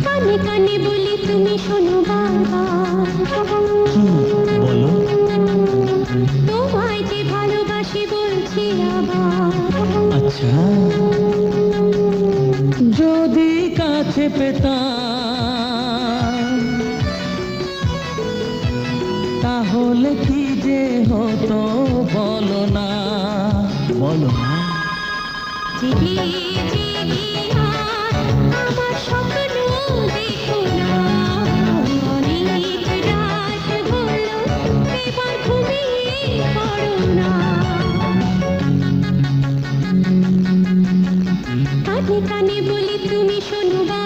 কানে কানে বলি তুমি শোনো বারবার, বলো। তোমায় যে ভালোবাসি বলছি আবার। আচ্ছা, যদি কাছে পেতাম তাহলে কি যে হতো বলো না, বলো না। জেগে জেগে আর আমার স্বপ্ন দেখো না, অনেক রাত হলো এবার ঘুমিয়ে পড়ো না। কানে কানে বলি তুমি শোনো।